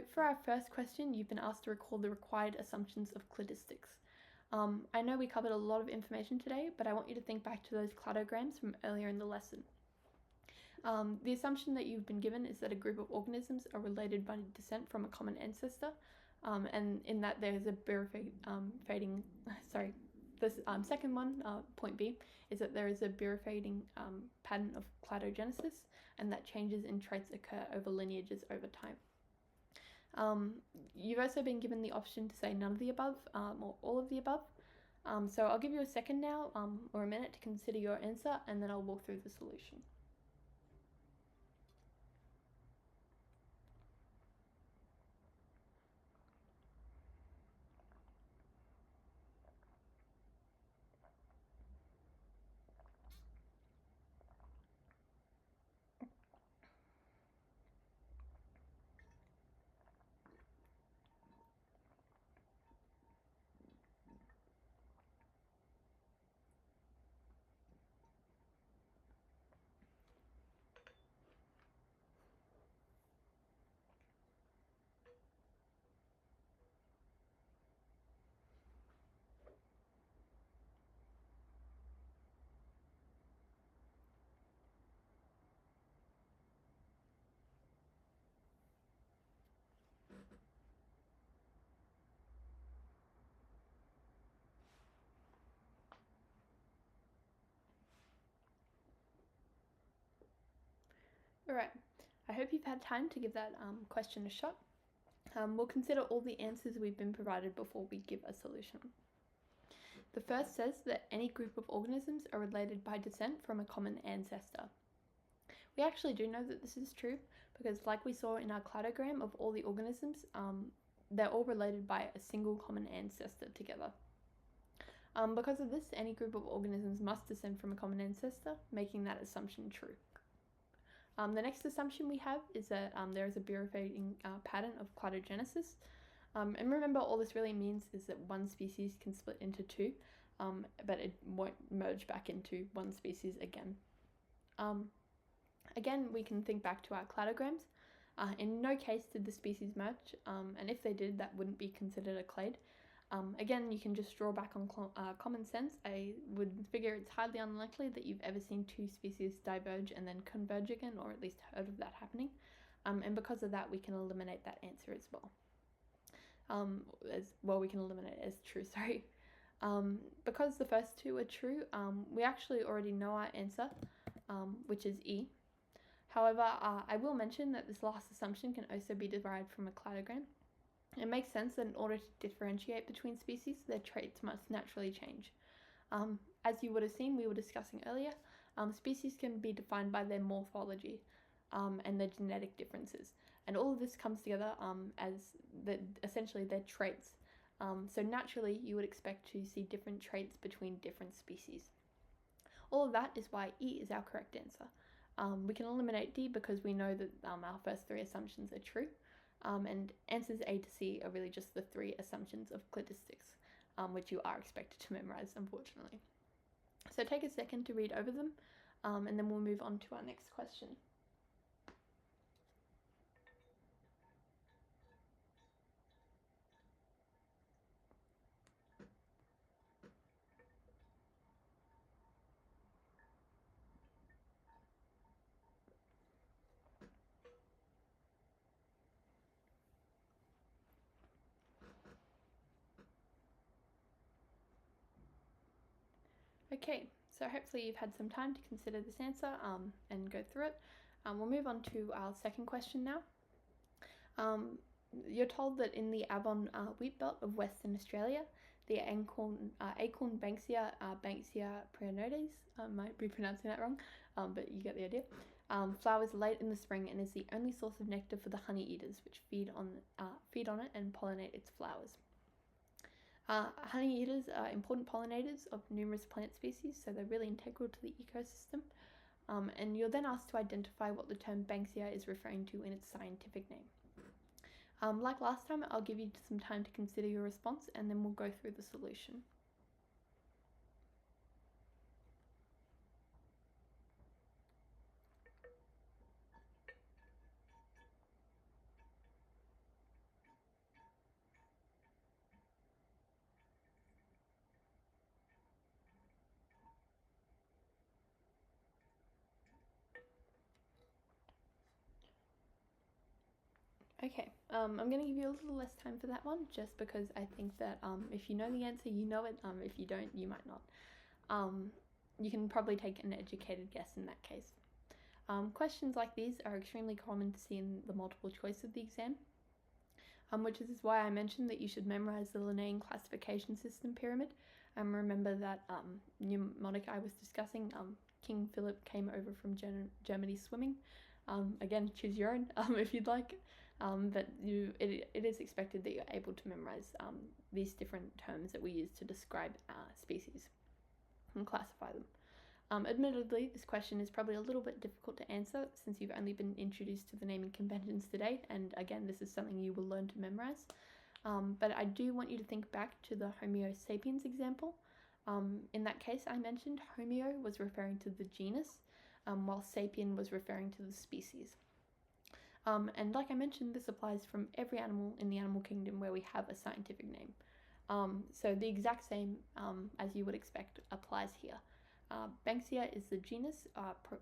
So for our first question, you've been asked to recall the required assumptions of cladistics. I know we covered a lot of information today, but I want you to think back to those cladograms from earlier in the lesson. The assumption that you've been given is that a group of organisms are related by descent from a common ancestor, and in that there is a this second one, point B, is that there is a bifurcating pattern of cladogenesis, and that changes in traits occur over lineages over time. You've also been given the option to say none of the above or all of the above. So I'll give you a second now or a minute to consider your answer, and then I'll walk through the solution. Alright, I hope you've had time to give that question a shot. We'll consider all the answers we've been provided before we give a solution. The first says that any group of organisms are related by descent from a common ancestor. We actually do know that this is true because, like we saw in our cladogram of all the organisms, they're all related by a single common ancestor together. Because of this, any group of organisms must descend from a common ancestor, making that assumption true. The next assumption we have is that there is a bifurcating pattern of cladogenesis. And remember, all this really means is that one species can split into two, but it won't merge back into one species again. Again, we can think back to our cladograms. In no case did the species merge, and if they did, that wouldn't be considered a clade. Again, you can just draw back on common sense. I would figure it's highly unlikely that you've ever seen two species diverge and then converge again, or at least heard of that happening. And because of that, we can eliminate that answer as well. We can eliminate it as true, sorry. Because the first two are true, we actually already know our answer, which is E. However, I will mention that this last assumption can also be derived from a cladogram. It makes sense that in order to differentiate between species, their traits must naturally change. As you would have seen, we were discussing earlier, species can be defined by their morphology and their genetic differences. And all of this comes together as essentially their traits. So naturally, you would expect to see different traits between different species. All of that is why E is our correct answer. We can eliminate D because we know that our first three assumptions are true. And answers A to C are really just the three assumptions of cladistics, which you are expected to memorize, unfortunately. So take a second to read over them, and then we'll move on to our next question. Okay, so hopefully you've had some time to consider this answer and go through it. We'll move on to our second question now. You're told that in the Avon wheat belt of Western Australia, the acorn Banksia prenodes, I might be pronouncing that wrong, but you get the idea, flowers late in the spring and is the only source of nectar for the honey eaters, which feed on it and pollinate its flowers. Honey eaters are important pollinators of numerous plant species, so they're really integral to the ecosystem. And you're then asked to identify what the term Banksia is referring to in its scientific name. Like last time, I'll give you some time to consider your response, and then we'll go through the solution. Okay, I'm going to give you a little less time for that one, just because I think that if you know the answer, you know it. If you don't, you might not. You can probably take an educated guess in that case. Questions like these are extremely common to see in the multiple choice of the exam, which is why I mentioned that you should memorize the Linnaean classification system pyramid. Remember that mnemonic I was discussing, King Philip came over from Germany swimming. Again, choose your own if you'd like. But it is expected that you're able to memorize these different terms that we use to describe species and classify them. Admittedly, this question is probably a little bit difficult to answer since you've only been introduced to the naming conventions today, and again, this is something you will learn to memorize. But I do want you to think back to the Homo sapiens example. In that case, I mentioned Homo was referring to the genus, while sapien was referring to the species. And like I mentioned, this applies from every animal in the animal kingdom where we have a scientific name. So the exact same, as you would expect, applies here. Banksia is the genus,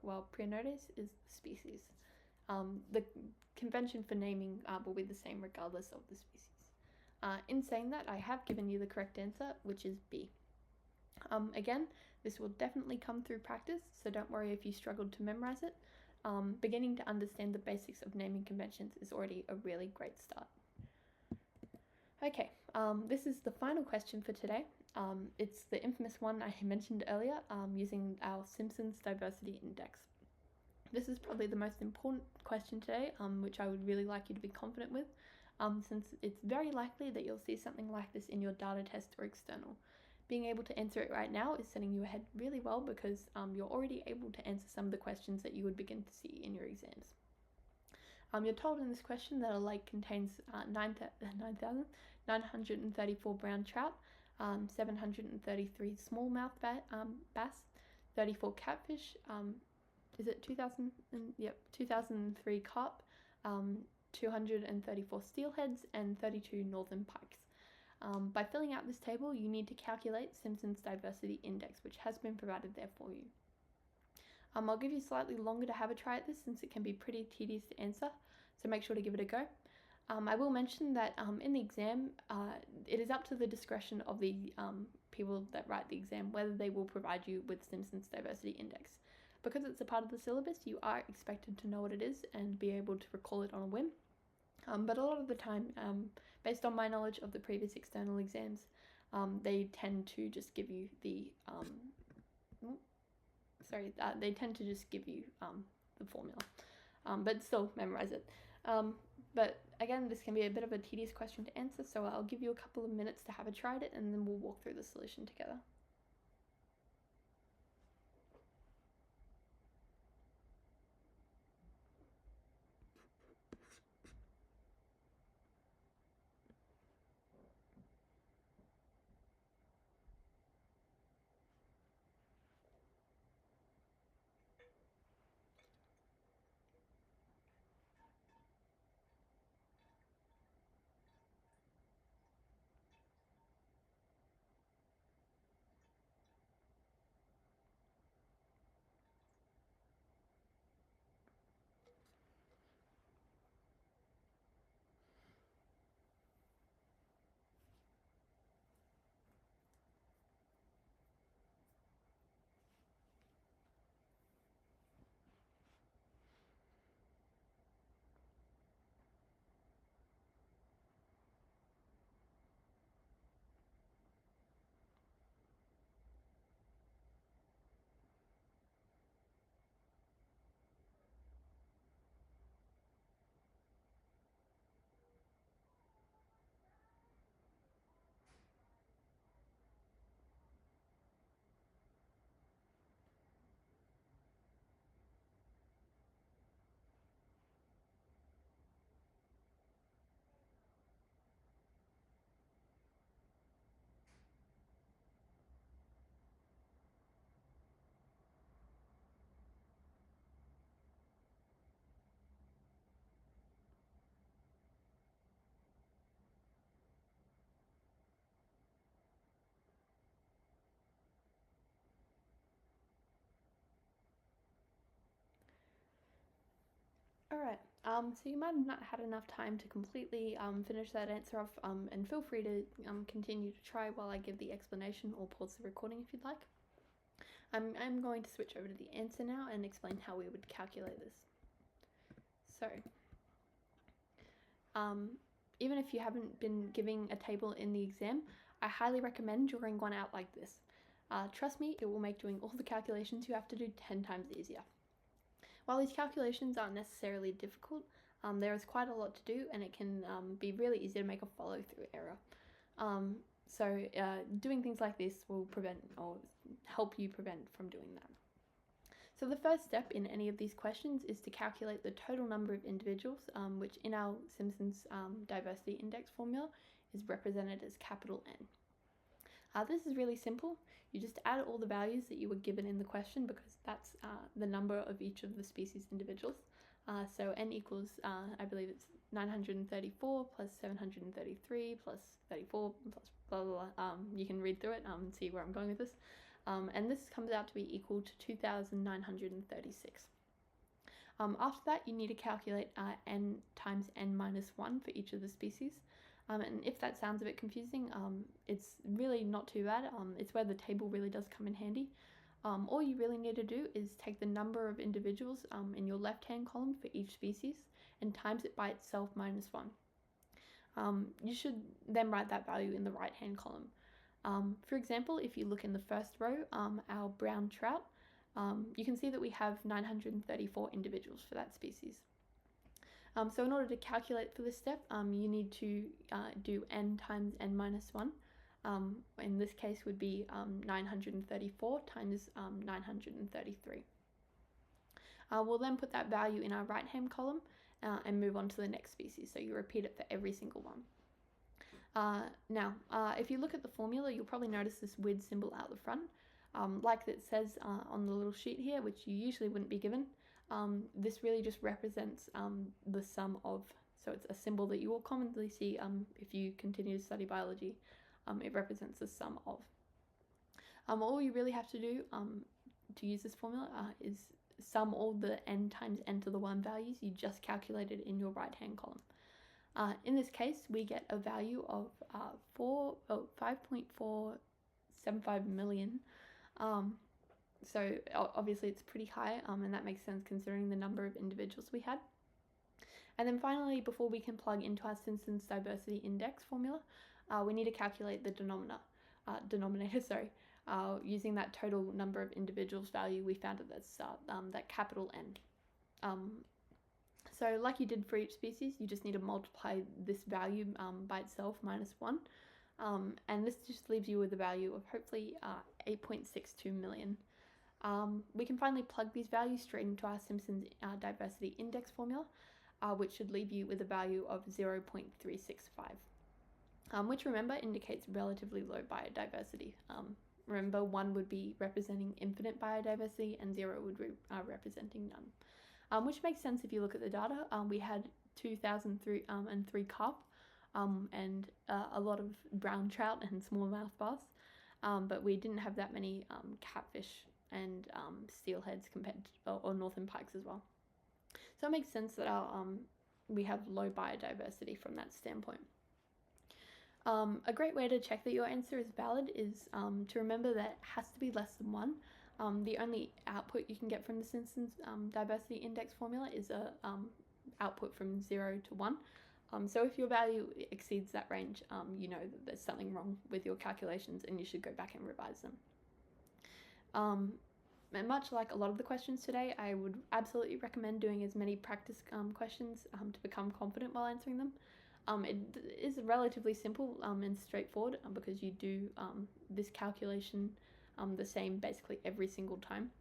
while Prionotes is the species. The convention for naming will be the same regardless of the species. In saying that, I have given you the correct answer, which is B. Again, this will definitely come through practice, so don't worry if you struggled to memorize it. Beginning to understand the basics of naming conventions is already a really great start. Okay, this is the final question for today. It's the infamous one I mentioned earlier, using our Simpson's Diversity Index. This is probably the most important question today, which I would really like you to be confident with, since it's very likely that you'll see something like this in your data test or external. Being able to answer it right now is setting you ahead really well because you're already able to answer some of the questions that you would begin to see in your exams. You're told in this question that a lake contains 9,934 brown trout, 733 smallmouth bass, 34 catfish, 2003 carp, 234 steelheads, and 32 northern pikes. By filling out this table, you need to calculate Simpson's Diversity Index, which has been provided there for you. I'll give you slightly longer to have a try at this since it can be pretty tedious to answer, so make sure to give it a go. I will mention that in the exam, it is up to the discretion of the people that write the exam whether they will provide you with Simpson's Diversity Index. Because it's a part of the syllabus, you are expected to know what it is and be able to recall it on a whim. But a lot of the time, based on my knowledge of the previous external exams, they tend to just give you the the formula, but still memorize it. But again, this can be a bit of a tedious question to answer, so I'll give you a couple of minutes to have a try at it, and then we'll walk through the solution together. Alright, so you might have not had enough time to completely finish that answer off, and feel free to continue to try while I give the explanation, or pause the recording if you'd like. I'm going to switch over to the answer now and explain how we would calculate this. So, even if you haven't been giving a table in the exam, I highly recommend drawing one out like this. Trust me, it will make doing all the calculations you have to do 10 times easier. While these calculations aren't necessarily difficult, there is quite a lot to do, and it can be really easy to make a follow-through error. So doing things like this will prevent or help you prevent from doing that. So the first step in any of these questions is to calculate the total number of individuals, which in our Simpson's diversity index formula is represented as capital N. This is really simple. You just add all the values that you were given in the question, because that's the number of each of the species individuals. So N equals, I believe it's 934 plus 733 plus 34 plus blah, blah, blah. You can read through it and see where I'm going with this. And this comes out to be equal to 2,936. After that, you need to calculate N times N minus 1 for each of the species. And if that sounds a bit confusing, it's really not too bad. It's where the table really does come in handy. All you really need to do is take the number of individuals in your left-hand column for each species and times it by itself minus 1. You should then write that value in the right-hand column. For example, if you look in the first row, our brown trout, you can see that we have 934 individuals for that species. So in order to calculate for this step, you need to do N times N minus 1. In this case would be 934 times 933. We'll then put that value in our right-hand column and move on to the next species. So you repeat it for every single one. Now, if you look at the formula, you'll probably notice this weird symbol out the front. Like it says on the little sheet here, which you usually wouldn't be given. This really just represents the sum of, so it's a symbol that you will commonly see if you continue to study biology. It represents the sum of. All you really have to do to use this formula is sum all the N times N to the 1 values you just calculated in your right-hand column. In this case, we get a value of 5.475 million. So obviously it's pretty high, and that makes sense considering the number of individuals we had. And then finally, before we can plug into our Simpson's diversity index formula, we need to calculate the denominator, using that total number of individuals value we found at that capital N. So like you did for each species, you just need to multiply this value by itself minus 1. And this just leaves you with a value of hopefully 8.62 million. We can finally plug these values straight into our Simpson's diversity index formula, which should leave you with a value of 0.365, which, remember, indicates relatively low biodiversity. Remember, 1 would be representing infinite biodiversity and 0 would be representing none, which makes sense if you look at the data. We had 2,003 carp and a lot of brown trout and smallmouth bass, but we didn't have that many catfish and steelheads compared to, or northern pikes as well. So it makes sense that we have low biodiversity from that standpoint. A great way to check that your answer is valid is to remember that it has to be less than 1. The only output you can get from the Simpson's diversity index formula is a output from 0 to 1. So if your value exceeds that range, you know that there's something wrong with your calculations and you should go back and revise them. And much like a lot of the questions today, I would absolutely recommend doing as many practice questions to become confident while answering them. It is relatively simple and straightforward because you do this calculation the same basically every single time.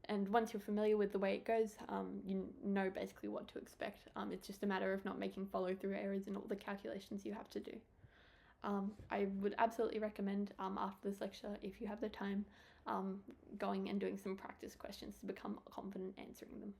And once you're familiar with the way it goes, you know basically what to expect. It's just a matter of not making follow-through errors in all the calculations you have to do. I would absolutely recommend after this lecture, if you have the time, going and doing some practice questions to become confident answering them.